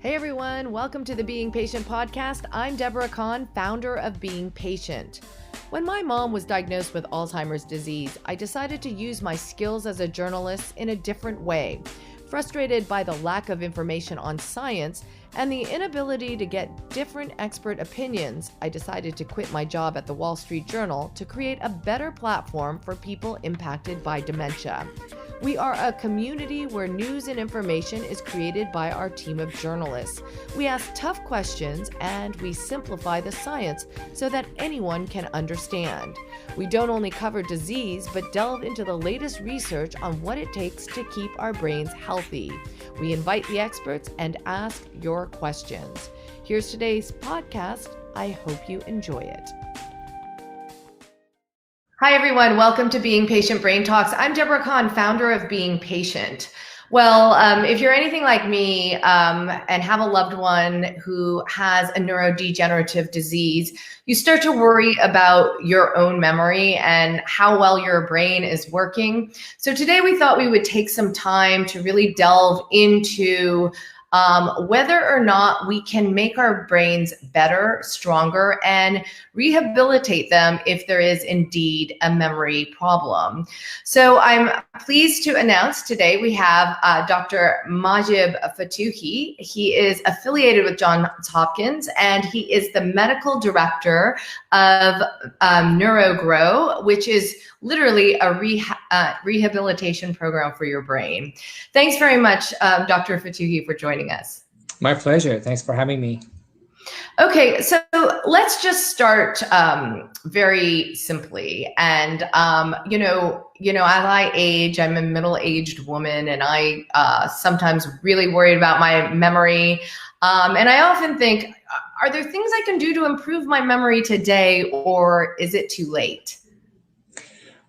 Hey everyone, welcome to the Being Patient podcast. I'm Deborah Kahn, founder of Being Patient. When my mom was diagnosed with Alzheimer's disease, I decided to use my skills as a journalist in a different way. Frustrated by the lack of information on science and the inability to get different expert opinions, I decided to quit my job at the Wall Street Journal to create a better platform for people impacted by dementia. We are a community where news and information is created by our team of journalists. We ask tough questions and we simplify the science so that anyone can understand. We don't only cover disease, but delve into the latest research on what it takes to keep our brains healthy. We invite the experts and ask your questions. Here's today's podcast. I hope you enjoy it. Hi, everyone. Welcome to Being Patient Brain Talks. I'm Deborah Kahn, founder of Being Patient. Well, if you're anything like me and have a loved one who has a neurodegenerative disease, you start to worry about your own memory and how well your brain is working. So today we thought we would take some time to really delve into whether or not we can make our brains better, stronger, and rehabilitate them if there is indeed a memory problem. So I'm pleased to announce today we have Dr. Majid Fotuhi. He is affiliated with Johns Hopkins, and he is the medical director of NeuroGrow, which is literally a rehabilitation program for your brain. Thanks very much, Dr. Fotuhi, for joining us. My pleasure. Thanks for having me. Okay, so let's just start very simply. And as I age, I'm a middle-aged woman, and I sometimes really worried about my memory. And I often think, are there things I can do to improve my memory today, or is it too late?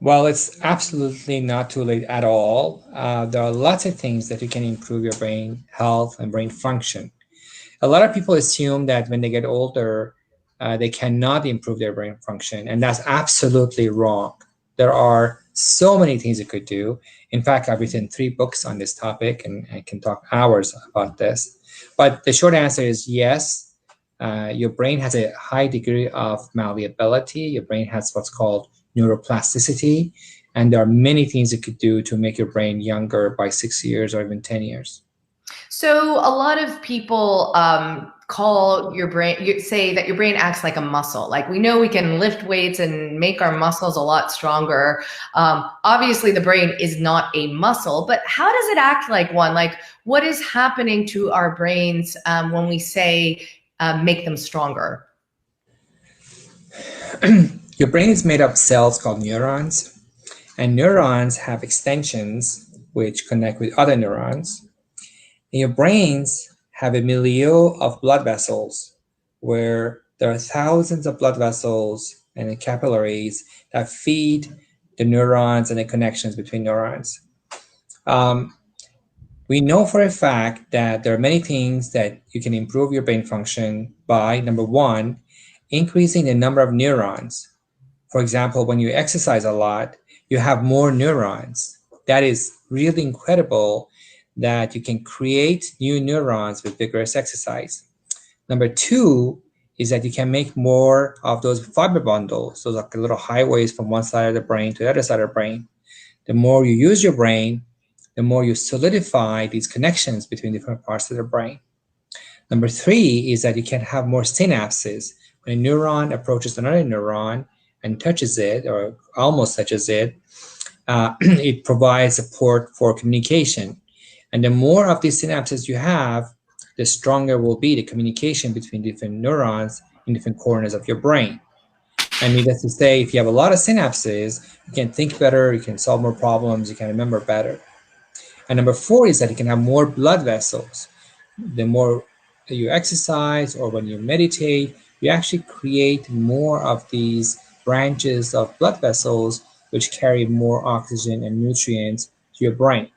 Well, it's absolutely not too late at all. There are lots of things that you can improve your brain health and brain function. A lot of people assume that when they get older, they cannot improve their brain function, and that's absolutely wrong. There are so many things you could do. In fact, I've written 3 books on this topic, and I can talk hours about this. But the short answer is yes. Your brain has a high degree of malleability. Your brain has what's called neuroplasticity, and there are many things you could do to make your brain younger by 6 years or even 10 years. So a lot of people call your brain, say that your brain acts like a muscle. Like, we know we can lift weights and make our muscles a lot stronger. Obviously the brain is not a muscle, but how does it act like one? Like, what is happening to our brains when we say make them stronger? Your brain is made of cells called neurons, and neurons have extensions which connect with other neurons. And your brains have a milieu of blood vessels where there are thousands of blood vessels and the capillaries that feed the neurons and the connections between neurons. We know for a fact that there are many things that you can improve your brain function by, number one, increasing the number of neurons. For example, when you exercise a lot, you have more neurons. That is really incredible that you can create new neurons with vigorous exercise. Number two is that you can make more of those fiber bundles, those like little highways from one side of the brain to the other side of the brain. The more you use your brain, the more you solidify these connections between different parts of the brain. Number three is that you can have more synapses. When a neuron approaches another neuron and touches it or almost touches it, it provides support for communication. And the more of these synapses you have, the stronger will be the communication between different neurons in different corners of your brain. And needless to say, if you have a lot of synapses, you can think better, you can solve more problems, you can remember better. And number four is that you can have more blood vessels. The more you exercise or when you meditate, you actually create more of these branches of blood vessels which carry more oxygen and nutrients to your brain.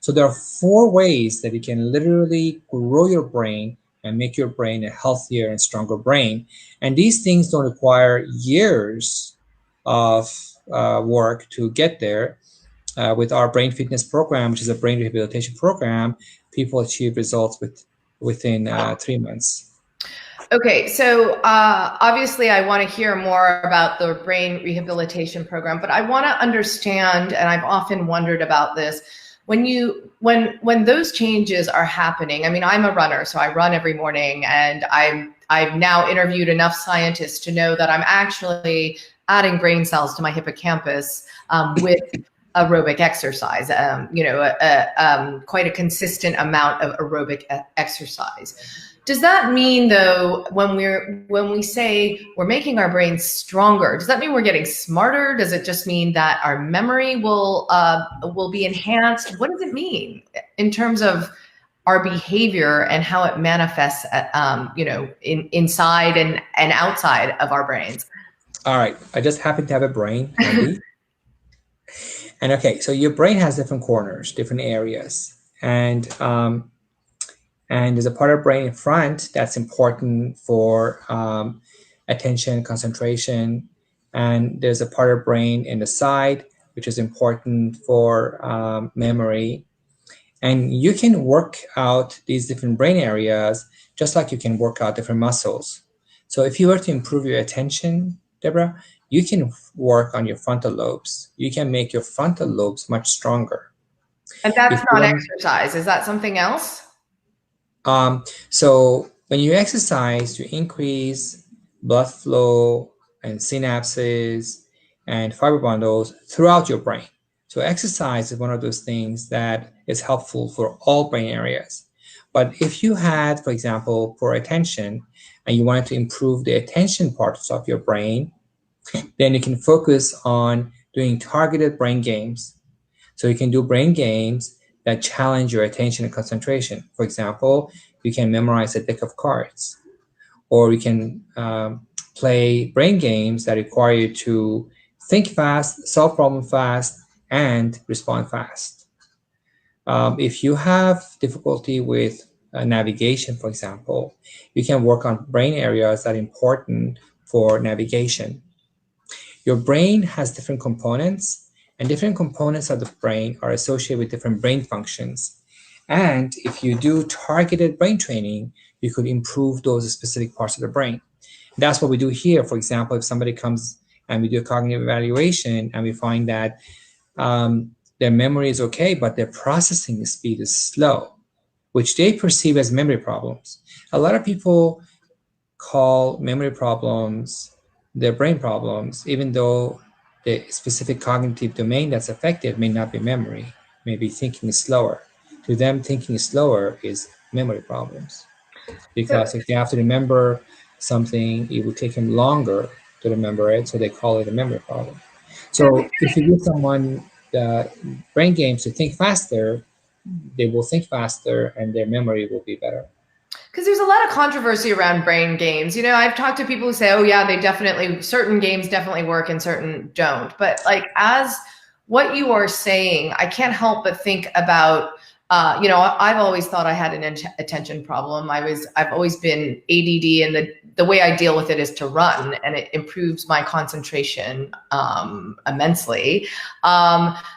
So there are 4 ways that you can literally grow your brain and make your brain a healthier and stronger brain. And these things don't require years of work to get there. With our brain fitness program, which is a brain rehabilitation program, people achieve results with within 3 months. Okay, so obviously I want to hear more about the brain rehabilitation program, but I want to understand, and I've often wondered about this, when those changes are happening. I mean, I'm a runner, so I run every morning, and I've now interviewed enough scientists to know that I'm actually adding brain cells to my hippocampus with aerobic exercise, quite a consistent amount of aerobic exercise. Does that mean, though, when we say we're making our brains stronger, does that mean we're getting smarter? Does it just mean that our memory will be enhanced? What does it mean in terms of our behavior and how it manifests, inside and outside of our brains? All right, I just happen to have a brain handy. And okay, so your brain has different corners, different areas, and there's a part of the brain in front that's important for attention, concentration, and there's a part of the brain in the side which is important for memory. And you can work out these different brain areas just like you can work out different muscles. So if you were to improve your attention, Deborah, you can work on your frontal lobes. You can make your frontal lobes much stronger. And that's not exercise. Is that something else? So when you exercise, you increase blood flow and synapses and fiber bundles throughout your brain. So exercise is one of those things that is helpful for all brain areas. But if you had, for example, poor attention and you wanted to improve the attention parts of your brain, then you can focus on doing targeted brain games. So you can do brain games that challenge your attention and concentration. For example, you can memorize a deck of cards, or you can play brain games that require you to think fast, solve problems fast, and respond fast. If you have difficulty with navigation, for example, you can work on brain areas that are important for navigation. Your brain has different components, and different components of the brain are associated with different brain functions. And if you do targeted brain training, you could improve those specific parts of the brain. That's what we do here. For example, if somebody comes and we do a cognitive evaluation and we find that their memory is okay, but their processing speed is slow, which they perceive as memory problems. A lot of people call memory problems their brain problems, even though the specific cognitive domain that's affected may not be memory, maybe thinking slower. To them, thinking slower is memory problems. Because if they have to remember something, it will take them longer to remember it, so they call it a memory problem. So if you give someone the brain games to think faster, they will think faster and their memory will be better. Because there's a lot of controversy around brain games. You know, I've talked to people who say, oh yeah, certain games definitely work and certain don't. But like, as what you are saying, I can't help but think about, I've always thought I had an attention problem. I've always been ADD, and the way I deal with it is to run, and it improves my concentration immensely.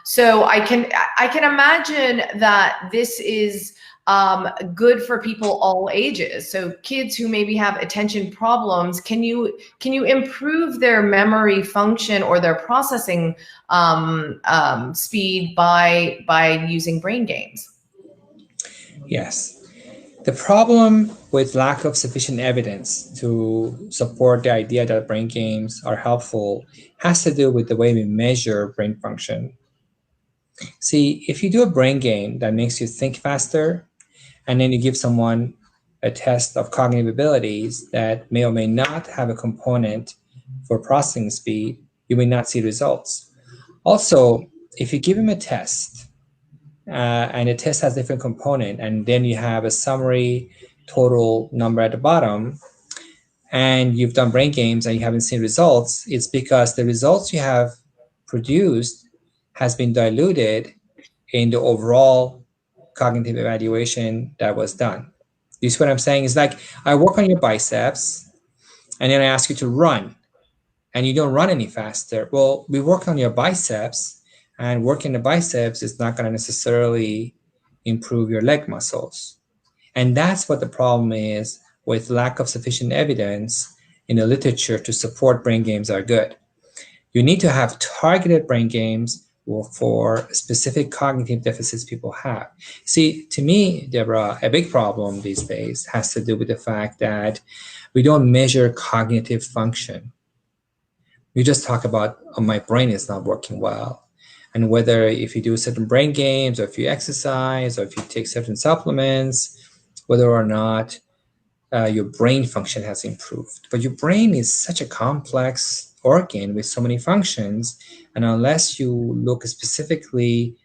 So I can imagine that this is good for people all ages. So kids who maybe have attention problems, can you improve their memory function or their processing speed by using brain games? Yes. The problem with lack of sufficient evidence to support the idea that brain games are helpful has to do with the way we measure brain function. See, if you do a brain game that makes you think faster, and then you give someone a test of cognitive abilities that may or may not have a component for processing speed, you may not see results. Also, if you give him a test and the test has different component, and then you have a summary total number at the bottom, and you've done brain games and you haven't seen results, it's because the results you have produced has been diluted in the overall cognitive evaluation that was done. You see what I'm saying? It's like I work on your biceps and then I ask you to run and you don't run any faster. Well, we work on your biceps, and working the biceps is not going to necessarily improve your leg muscles. And that's what the problem is with lack of sufficient evidence in the literature to support brain games are good. You need to have targeted brain games for specific cognitive deficits people have. See, to me, Deborah, a big problem these days has to do with the fact that we don't measure cognitive function. We just talk about, oh, my brain is not working well. And whether if you do certain brain games or if you exercise or if you take certain supplements, whether or not your brain function has improved. But your brain is such a complex organ with so many functions, and unless you look specifically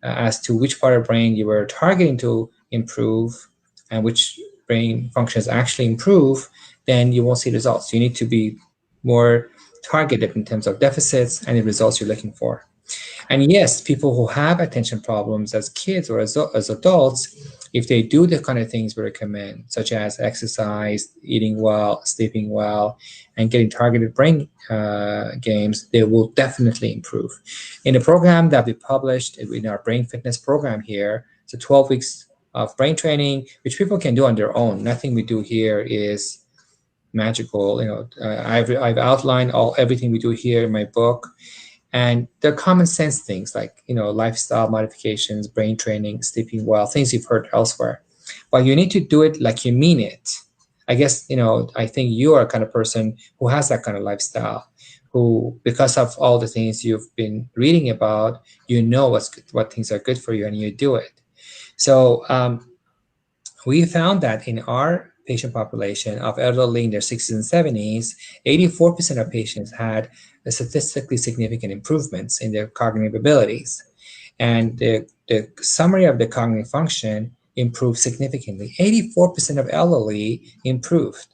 as to which part of the brain you were targeting to improve and which brain functions actually improve, then you won't see results. You need to be more targeted in terms of deficits and the results you're looking for. And yes, people who have attention problems as kids or as adults, if they do the kind of things we recommend, such as exercise, eating well, sleeping well, and getting targeted brain games, they will definitely improve. In the program that we published in our brain fitness program here, it's a 12 weeks of brain training, which people can do on their own. Nothing we do here is magical. I've outlined everything we do here in my book. And they're common sense things like, lifestyle modifications, brain training, sleeping well, things you've heard elsewhere. But you need to do it like you mean it. I guess, I think you are a kind of person who has that kind of lifestyle, who, because of all the things you've been reading about, what things are good for you and you do it. So we found that in our patient population of elderly in their 60s and 70s, 84% of patients had statistically significant improvements in their cognitive abilities. And the summary of the cognitive function improved significantly. 84% of elderly improved.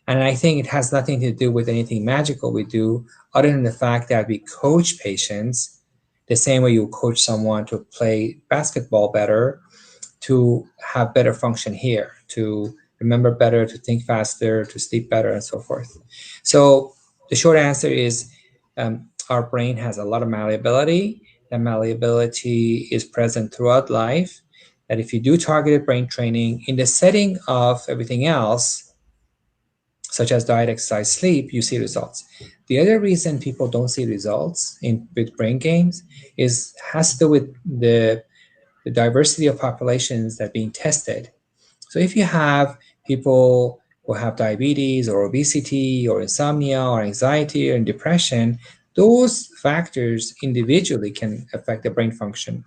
And I think it has nothing to do with anything magical we do, other than the fact that we coach patients the same way you coach someone to play basketball better, to have better function here, to remember better, to think faster, to sleep better, and so forth. So the short answer is our brain has a lot of malleability. That malleability is present throughout life. That if you do targeted brain training in the setting of everything else, such as diet, exercise, sleep, you see results. The other reason people don't see results with brain games has to do with the diversity of populations that are being tested. So if you have people who have diabetes or obesity or insomnia or anxiety or depression, those factors individually can affect the brain function.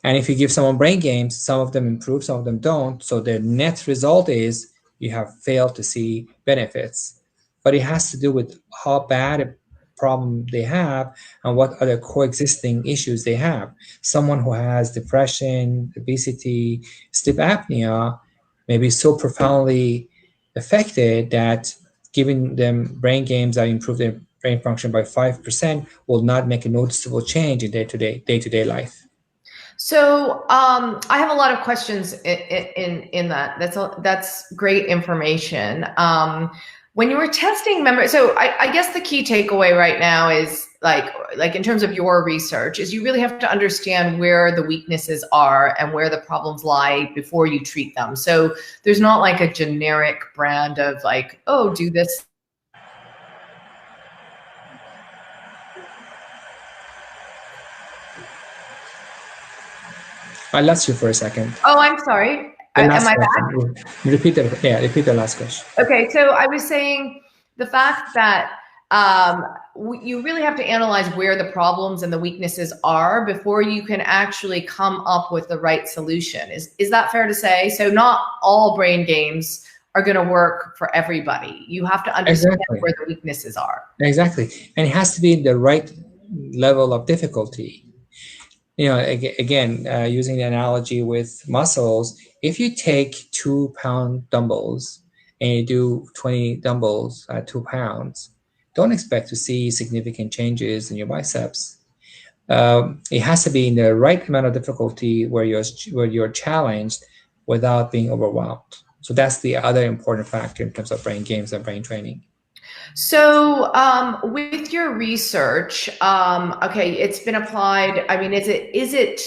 And if you give someone brain games, some of them improve, some of them don't. So the net result is you have failed to see benefits. But it has to do with how bad a problem they have and what other coexisting issues they have. Someone who has depression, obesity, sleep apnea may be so profoundly affected that giving them brain games that improve their brain function by 5% will not make a noticeable change in day-to-day life. So I have a lot of questions in that. That's great information. When you were testing members, so I guess the key takeaway right now is like in terms of your research is you really have to understand where the weaknesses are and where the problems lie before you treat them. So there's not like a generic brand of like, oh, do this. I lost you for a second. Oh, I'm sorry. Am I back? Repeat the last question. Okay, so I was saying the fact that you really have to analyze where the problems and the weaknesses are before you can actually come up with the right solution. Is that fair to say? So not all brain games are going to work for everybody. You have to understand where the weaknesses are. Exactly. And it has to be the right level of difficulty. Again, using the analogy with muscles, if you take 2-pound dumbbells and you do 20 dumbbells at 2 pounds, don't expect to see significant changes in your biceps. It has to be in the right amount of difficulty where you're challenged without being overwhelmed. So that's the other important factor in terms of brain games and brain training. So with your research, okay, it's been applied. I mean, is it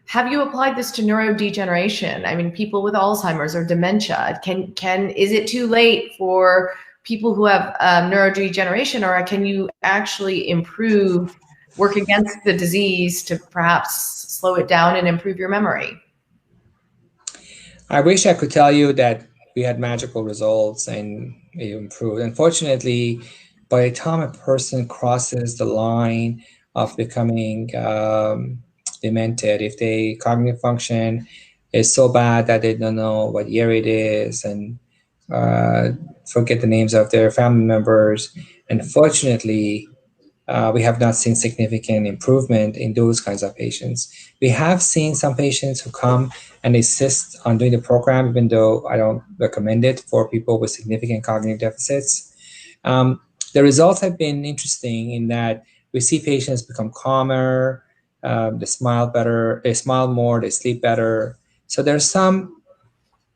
Have you applied this to neurodegeneration? I mean, people with Alzheimer's or dementia. Is it too late for people who have neurodegeneration, or can you actually work against the disease to perhaps slow it down and improve your memory? I wish I could tell you that we had magical results and it improved. Unfortunately, by the time a person crosses the line of becoming demented, if their cognitive function is so bad that they don't know what year it is and uh, forget the names of their family members, unfortunately, we have not seen significant improvement in those kinds of patients. We have seen some patients who come and insist on doing the program, even though I don't recommend it for people with significant cognitive deficits. The results have been interesting in that we see patients become calmer, they smile better, they smile more, they sleep better. So there's some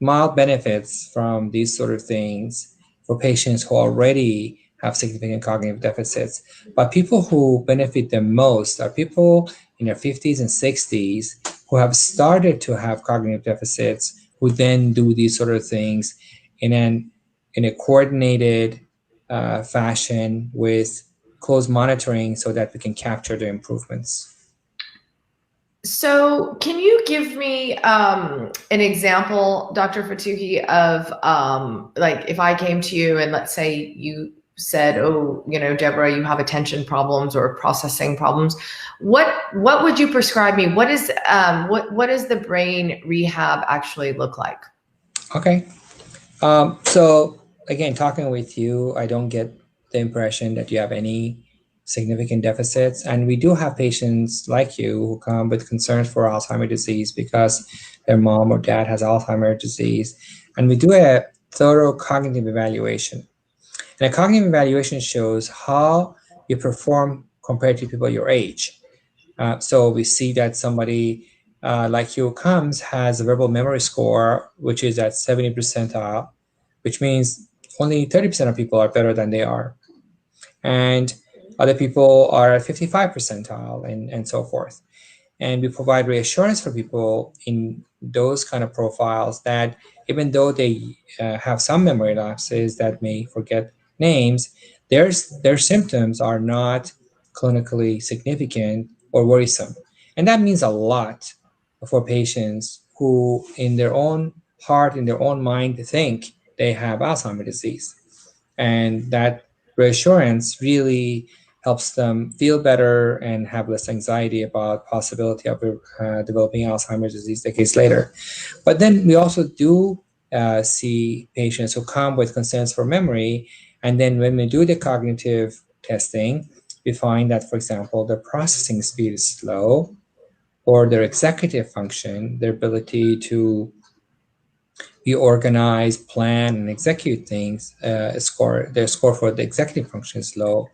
mild benefits from these sort of things for patients who already have significant cognitive deficits. But people who benefit the most are people in their 50s and 60s who have started to have cognitive deficits, who then do these sort of things in a coordinated fashion with close monitoring so that we can capture the improvements. So, can you give me an example, Dr. Fotuhi, of like if I came to you and let's say you said, "Oh, Deborah, you have attention problems or processing problems." What would you prescribe me? What does the brain rehab actually look like? Okay. So again, talking with you, I don't get the impression that you have any significant deficits. And we do have patients like you who come with concerns for Alzheimer's disease because their mom or dad has Alzheimer's disease. And we do a thorough cognitive evaluation. And a cognitive evaluation shows how you perform compared to people your age. So we see that somebody like you comes has a verbal memory score, which is at 70 percentile, which means only 30% of people are better than they are. And other people are at 55 percentile and so forth. And we provide reassurance for people in those kind of profiles that even though they have some memory lapses that may forget names, their symptoms are not clinically significant or worrisome. And that means a lot for patients who, in their own heart, in their own mind, think they have Alzheimer's disease. And that reassurance really helps them feel better and have less anxiety about possibility of developing Alzheimer's disease decades later. But then we also do see patients who come with concerns for memory, and then when we do the cognitive testing, we find that, for example, their processing speed is slow, or their executive function, their ability to we organize, plan, and execute things. Their score for the executive function is low,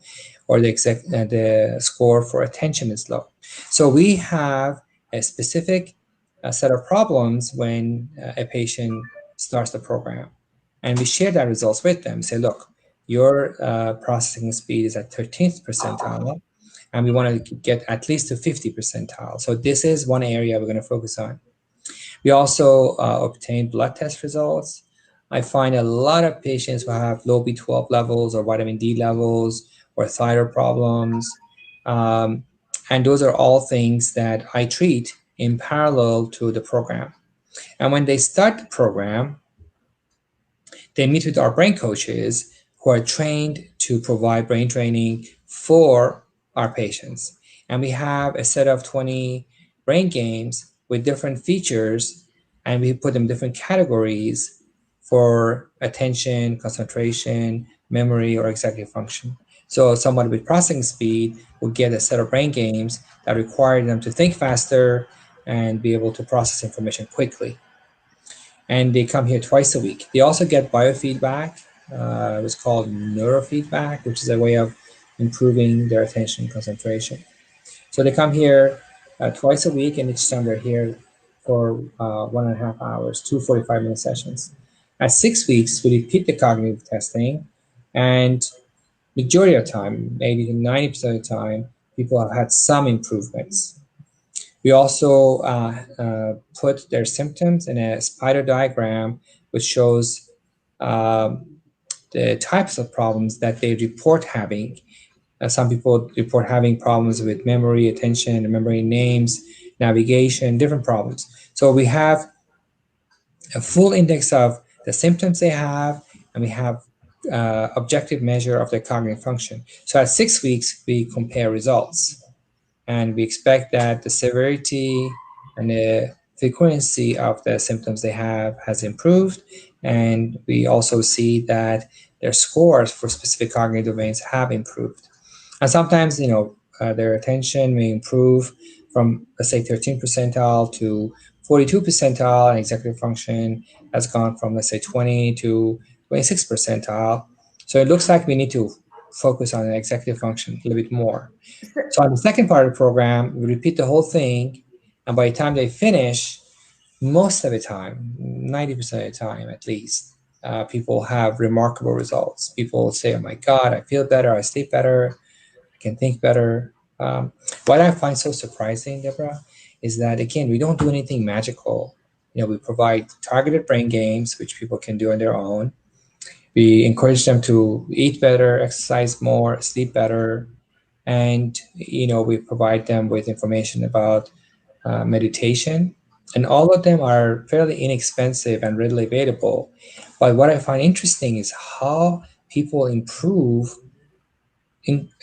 or the score for attention is low. So we have a specific set of problems when a patient starts the program, and we share that results with them. Say, look, your processing speed is at 13th percentile, and we want to get at least to 50 percentile. So this is one area we're going to focus on. We also obtain blood test results. I find a lot of patients who have low B12 levels or vitamin D levels or thyroid problems. And those are all things that I treat in parallel to the program. And when they start the program, they meet with our brain coaches who are trained to provide brain training for our patients. And we have a set of 20 brain games with different features, and we put them in different categories for attention, concentration, memory, or executive function. So someone with processing speed will get a set of brain games that require them to think faster and be able to process information quickly. And they come here twice a week. They also get biofeedback. It's called neurofeedback, which is a way of improving their attention and concentration. So they come here twice a week, and each time they're here for 1.5 hours, two 45-minute sessions. At 6 weeks, we repeat the cognitive testing, and majority of the time, maybe 90% of the time, people have had some improvements. We also put their symptoms in a spider diagram, which shows um, the types of problems that they report having. Some people report having problems with memory, attention, remembering names, navigation, different problems. So we have a full index of the symptoms they have, and we have objective measure of their cognitive function. So at 6 weeks, we compare results, and we expect that the severity and the frequency of the symptoms they have has improved, and we also see that their scores for specific cognitive domains have improved. And sometimes, their attention may improve from, let's say, 13 percentile to 42 percentile, and executive function has gone from, let's say, 20 to 26 percentile. So it looks like we need to focus on executive function a little bit more. So on the second part of the program, we repeat the whole thing, and by the time they finish, most of the time, 90% of the time at least, people have remarkable results. People say, "Oh my God, I feel better, I sleep better, I can think better." What I find so surprising, Deborah, is that again, we don't do anything magical. We provide targeted brain games, which people can do on their own. We encourage them to eat better, exercise more, sleep better, and we provide them with information about meditation, and all of them are fairly inexpensive and readily available. But what I find interesting is how people improve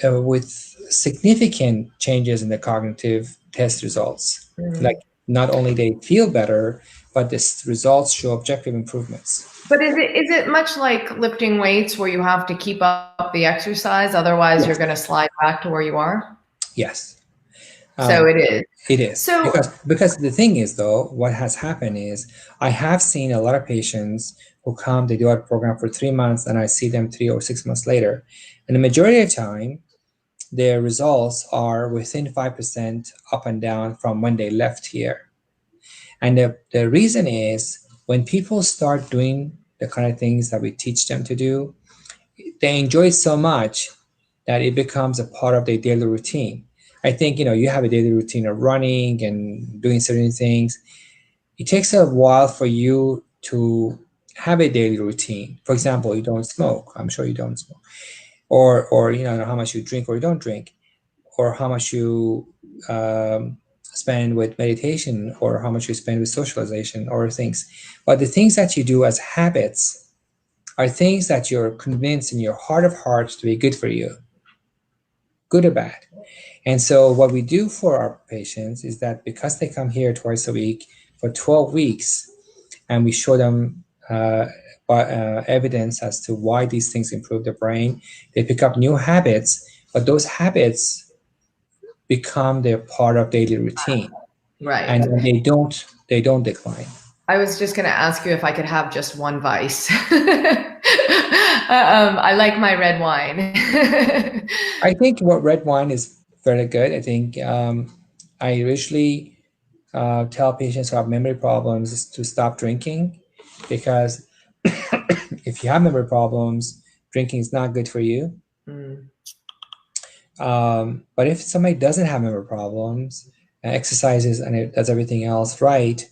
with significant changes in the cognitive test results. Like, not only they feel better, but the results show objective improvements. But is it much like lifting weights where you have to keep up the exercise, otherwise you're Yes. going to slide back to where you are? Yes. So it is. It is, So because the thing is, though, what has happened is I have seen a lot of patients who come, they do our program for 3 months, and I see them 3 or 6 months later, and the majority of the time their results are within 5% up and down from when they left here. And the reason is, when people start doing the kind of things that we teach them to do, they enjoy it so much that it becomes a part of their daily routine. I think, you have a daily routine of running and doing certain things. It takes a while for you to have a daily routine. For example, you don't smoke. I'm sure you don't smoke. Or how much you drink or you don't drink, or how much you spend with meditation, or how much you spend with socialization or things. But the things that you do as habits are things that you're convinced in your heart of hearts to be good for you, good or bad. And so what we do for our patients is that, because they come here twice a week for 12 weeks, and we show them evidence as to why these things improve the brain, they pick up new habits, but those habits become their part of daily routine, right. and they don't decline. I was just going to ask you if I could have just one vice. I like my red wine. I think what red wine is very good. I think I usually tell patients who have memory problems to stop drinking, because if you have memory problems, drinking is not good for you. Mm. But if somebody doesn't have memory problems and exercises and it does everything else right,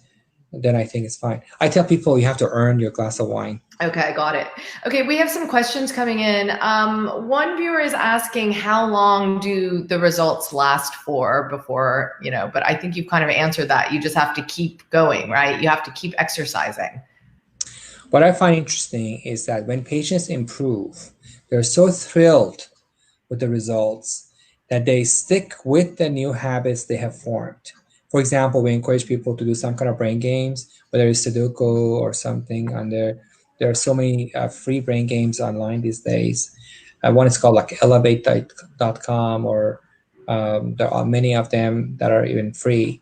then I think it's fine. I tell people you have to earn your glass of wine. Okay, got it. Okay, we have some questions coming in. One viewer is asking, how long do the results last for before, but I think you've kind of answered that. You just have to keep going, right? You have to keep exercising. What I find interesting is that when patients improve, they're so thrilled with the results that they stick with the new habits they have formed. For example, we encourage people to do some kind of brain games, whether it's Sudoku or something. And there are so many free brain games online these days. One is called like elevate.com, or there are many of them that are even free.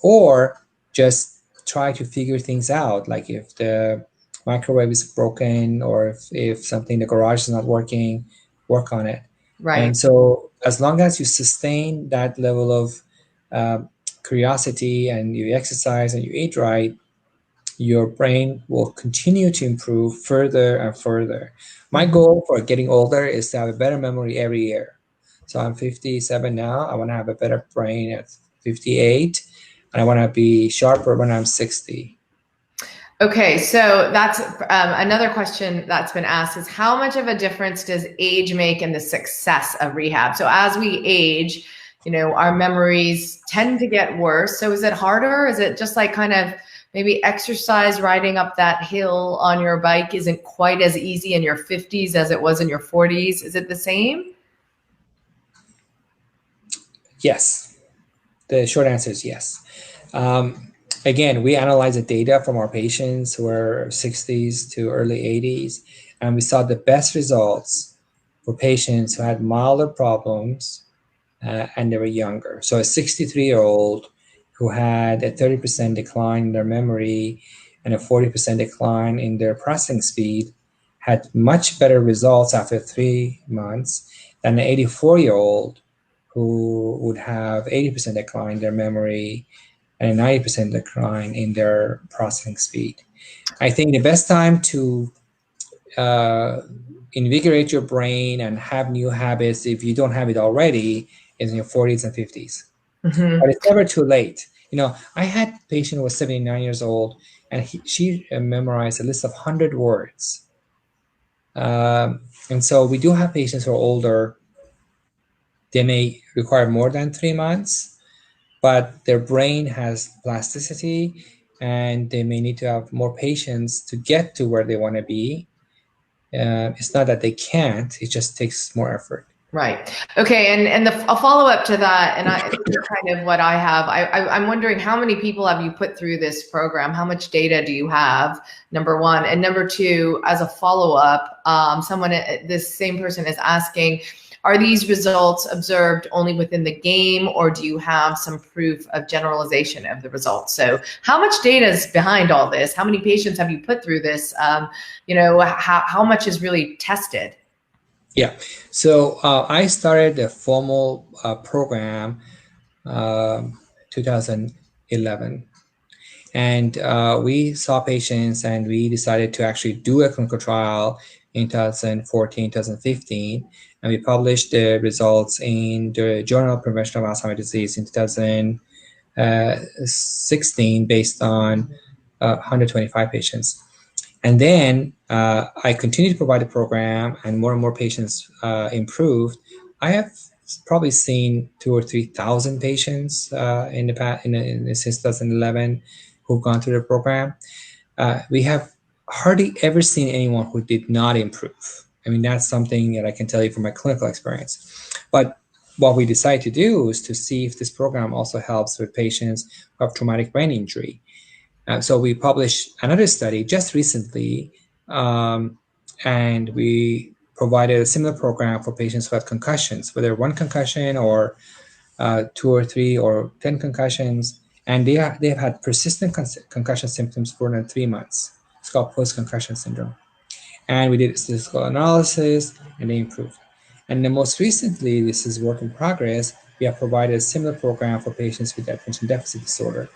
Or just try to figure things out, like if the microwave is broken, or if something in the garage is not working, work on it. Right. And so as long as you sustain that level of curiosity, and you exercise and you eat right, your brain will continue to improve further and further. My goal for getting older is to have a better memory every year. So I'm 57 now. I want to have a better brain at 58, and I want to be sharper when I'm 60. Okay, so that's another question that's been asked is how much of a difference does age make in the success of rehab? So as we age, our memories tend to get worse. So is it harder? Is it just like kind of maybe exercise, riding up that hill on your bike isn't quite as easy in your 50s as it was in your 40s? Is it the same? Yes. The short answer is yes. Again, we analyzed the data from our patients who are 60s to early 80s, and we saw the best results for patients who had milder problems and they were younger. So a 63-year-old who had a 30% decline in their memory and a 40% decline in their processing speed had much better results after 3 months than an 84-year-old who would have 80% decline in their memory and a 90% decline in their processing speed. I think the best time to invigorate your brain and have new habits, if you don't have it already, is in your 40s and 50s. Mm-hmm. But it's never too late. I had a patient who was 79 years old, and she memorized a list of 100 words. And so we do have patients who are older. They may require more than 3 months, but their brain has plasticity and they may need to have more patience to get to where they want to be. It's not that they can't, it just takes more effort. Right. Okay. And a follow up to that, and this is kind of what I have. I'm wondering how many people have you put through this program? How much data do you have? Number one, and number two, as a follow up, this same person is asking, are these results observed only within the game, or do you have some proof of generalization of the results? So how much data is behind all this? How many patients have you put through this? How much is really tested? Yeah, so I started a formal program 2011, and we saw patients and we decided to actually do a clinical trial in 2014, 2015, and we published the results in the Journal of Prevention of Alzheimer's Disease in 2016 based on 125 patients. And then I continued to provide the program, and more patients improved. I have probably seen 2,000 or 3,000 patients in the past, since 2011, who've gone through the program. We have hardly ever seen anyone who did not improve. I mean, that's something that I can tell you from my clinical experience. But what we decided to do is to see if this program also helps with patients who have traumatic brain injury. So we published another study just recently, and we provided a similar program for patients who have concussions, whether one concussion or 2 or 3 or 10 concussions, and they've had persistent concussion symptoms for more than 3 months. It's called post-concussion syndrome. And we did a statistical analysis, and they improved. And then most recently, this is work in progress, we have provided a similar program for patients with attention deficit disorder.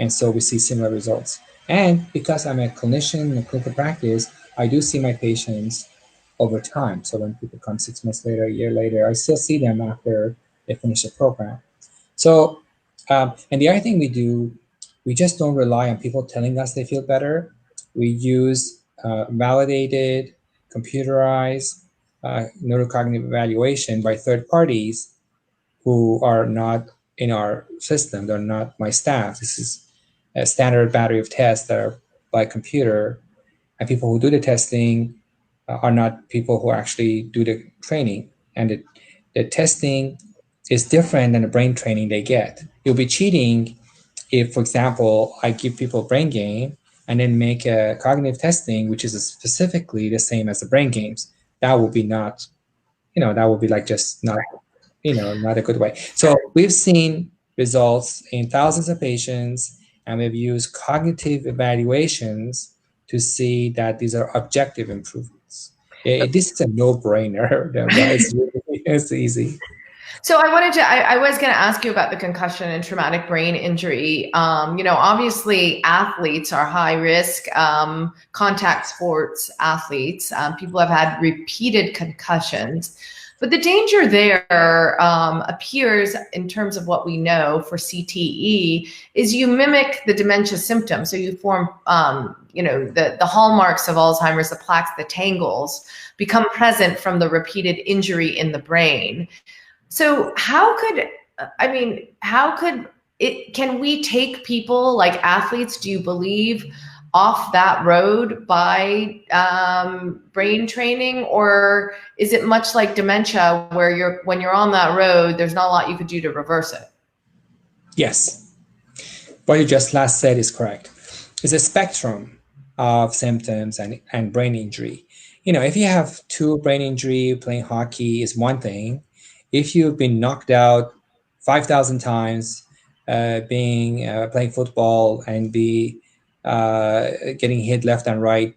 And so we see similar results. And because I'm a clinician in clinical practice, I do see my patients over time. So when people come 6 months later, a year later, I still see them after they finish the program. So, and the other thing we do, we just don't rely on people telling us they feel better. We use validated, computerized neurocognitive evaluation by third parties who are not in our system. They're not my staff. This is a standard battery of tests that are by computer, and people who do the testing are not people who actually do the training. And the testing is different than the brain training they get. You'll be cheating if, for example, I give people brain game and then make a cognitive testing, which is specifically the same as the brain games. That would be not, that would be like just not, not a good way. So we've seen results in thousands of patients, and we've used cognitive evaluations to see that these are objective improvements. This is a no-brainer. It's easy. So I was going to ask you about the concussion and traumatic brain injury. Obviously athletes are high risk, contact sports athletes. People have had repeated concussions. But the danger there appears in terms of what we know for CTE is you mimic the dementia symptoms. So you form, the hallmarks of Alzheimer's, the plaques, the tangles become present from the repeated injury in the brain. So can we take people like athletes, do you believe, off that road by brain training, or is it much like dementia where when you're on that road, there's not a lot you could do to reverse it? Yes, what you just last said is correct. It's a spectrum of symptoms and brain injury. If you have two brain injury, playing hockey is one thing. If you've been knocked out 5,000 times, playing football and getting hit left and right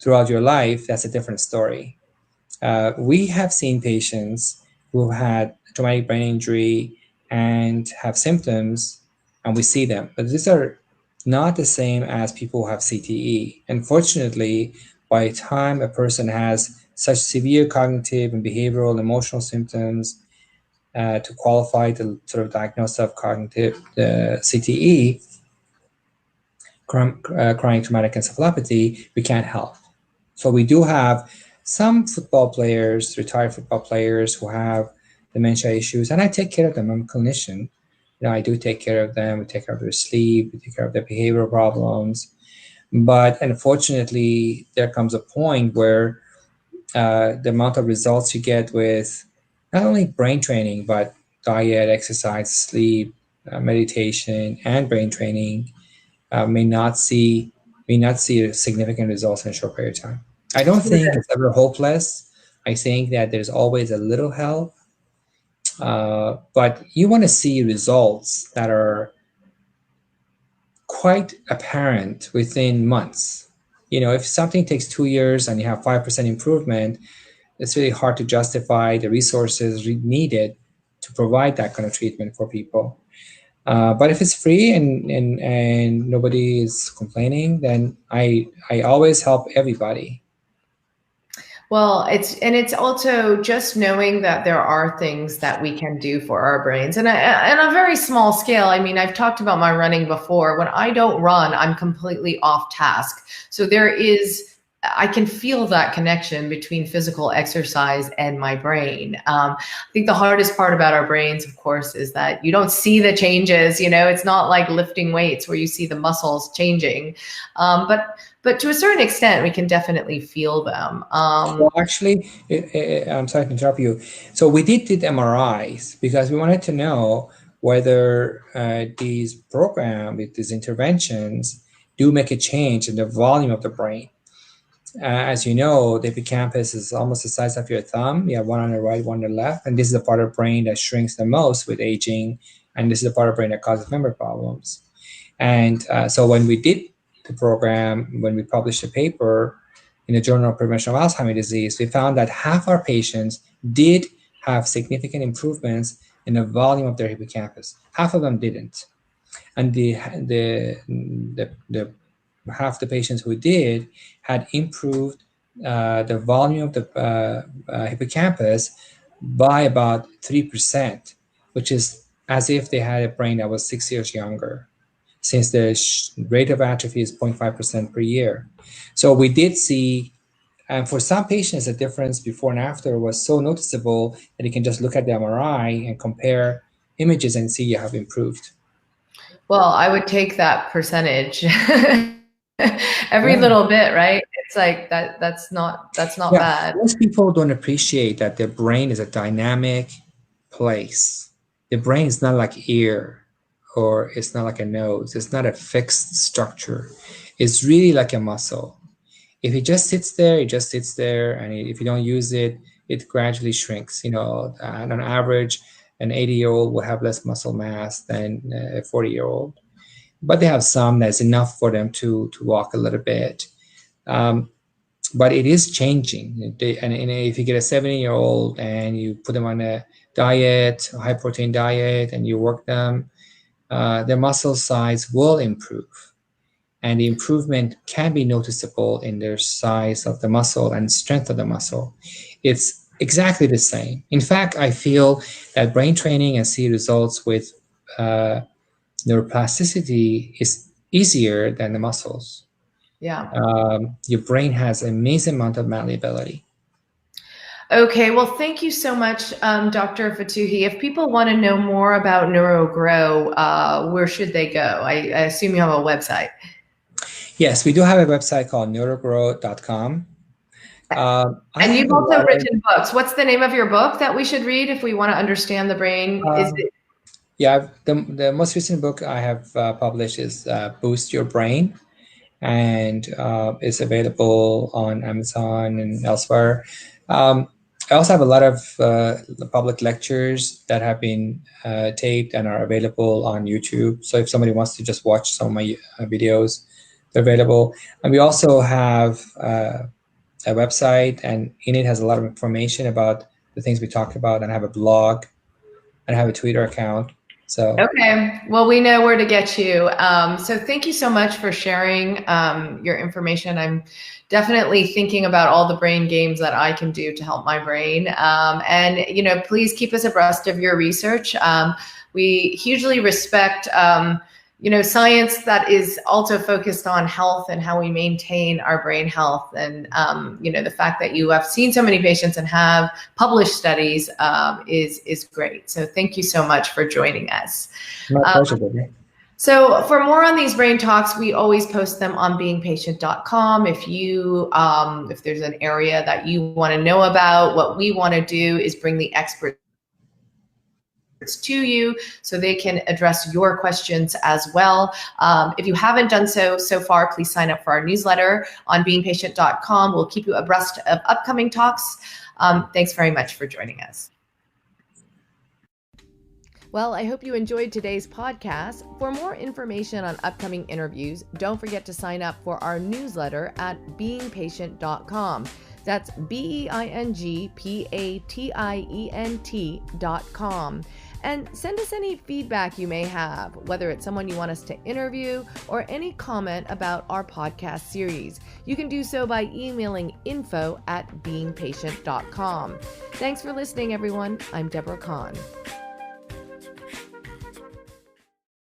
throughout your life, that's a different story. We have seen patients who had traumatic brain injury and have symptoms, and we see them, but these are not the same as people who have CTE. Unfortunately, by the time a person has such severe cognitive and behavioral emotional symptoms to qualify to sort of diagnose of cognitive CTE, chronic traumatic encephalopathy, we can't help. So we do have some football players, retired football players, who have dementia issues, and I take care of them. I'm a clinician. I do take care of them. We take care of their sleep. We take care of their behavioral problems. But unfortunately, there comes a point where the amount of results you get with not only brain training, but diet, exercise, sleep, meditation, and brain training may not see significant results in a short period of time. I don't think it's ever hopeless. I think that there's always a little help, but you want to see results that are quite apparent within months. If something takes 2 years and you have 5% improvement, it's really hard to justify the resources needed to provide that kind of treatment for people. But if it's free and nobody is complaining, then I always help everybody. Well, it's also just knowing that there are things that we can do for our brains, and on a very small scale. I mean, I've talked about my running before. When I don't run, I'm completely off task. So I can feel that connection between physical exercise and my brain. I think the hardest part about our brains, of course, is that you don't see the changes. It's not like lifting weights where you see the muscles changing. But to a certain extent, we can definitely feel them. Well, actually, I'm sorry to interrupt you. So we did MRIs because we wanted to know whether these interventions do make a change in the volume of the brain. As you know, the hippocampus is almost the size of your thumb. You have one on the right, one on the left, and this is the part of the brain that shrinks the most with aging, and this is the part of the brain that causes memory problems. And so when we did the program, when we published a paper in the Journal of Prevention of Alzheimer's Disease, we found that half our patients did have significant improvements in the volume of their hippocampus. Half of them didn't. And the half the patients who did had improved the volume of the hippocampus by about 3%, which is as if they had a brain that was 6 years younger, since the rate of atrophy is 0.5% per year. So we did see, and for some patients, the difference before and after was so noticeable that you can just look at the MRI and compare images and see you have improved. Well, I would take that percentage. Every little bit, right? It's like that's not bad. Most people don't appreciate that their brain is a dynamic place. The brain is not like ear, or it's not like a nose. It's not a fixed structure. It's really like a muscle. If it just sits there, it just sits there, and if you don't use it, it gradually shrinks. On average, an 80-year-old will have less muscle mass than a 40-year-old, but they have some that's enough for them to walk a little bit. But it is changing. And if you get a 70-year-old and you put them on a diet, a high protein diet, and you work them, their muscle size will improve. And the improvement can be noticeable in their size of the muscle and strength of the muscle. It's exactly the same. In fact, I feel that brain training and see results with neuroplasticity is easier than the muscles. Yeah. Your brain has an amazing amount of malleability. Okay, well, thank you so much, Dr. Fotuhi. If people want to know more about NeuroGrow, where should they go? I assume you have a website. Yes, we do have a website called neurogrow.com. I And have you've a also lot of, written books. What's the name of your book that we should read if we want to understand the brain? Is um, it yeah, the most recent book I have published is Boost Your Brain, and it's available on Amazon and elsewhere. I also have a lot of public lectures that have been taped and are available on YouTube. So if somebody wants to just watch some of my videos, they're available. And we also have a website, and in it has a lot of information about the things we talked about. And I have a blog, and I have a Twitter account. So okay? Well, we know where to get you. So thank you so much for sharing your information. I'm definitely thinking about all the brain games that I can do to help my brain. And please keep us abreast of your research. We hugely respect science that is also focused on health and how we maintain our brain health. And the fact that you have seen so many patients and have published studies is great. So thank you so much for joining us. my pleasure, baby. So for more on these brain talks, we always post them on beingpatient.com. If there's an area that you want to know about, what we want to do is bring the experts to you so they can address your questions as well. If you haven't done so far, please sign up for our newsletter on beingpatient.com. We'll keep you abreast of upcoming talks. Thanks very much for joining us. Well, I hope you enjoyed today's podcast. For more information on upcoming interviews, don't forget to sign up for our newsletter at beingpatient.com. That's beingpatient.com. And send us any feedback you may have, whether it's someone you want us to interview or any comment about our podcast series. You can do so by emailing info@beingpatient.com. Thanks for listening, everyone. I'm Deborah Kahn.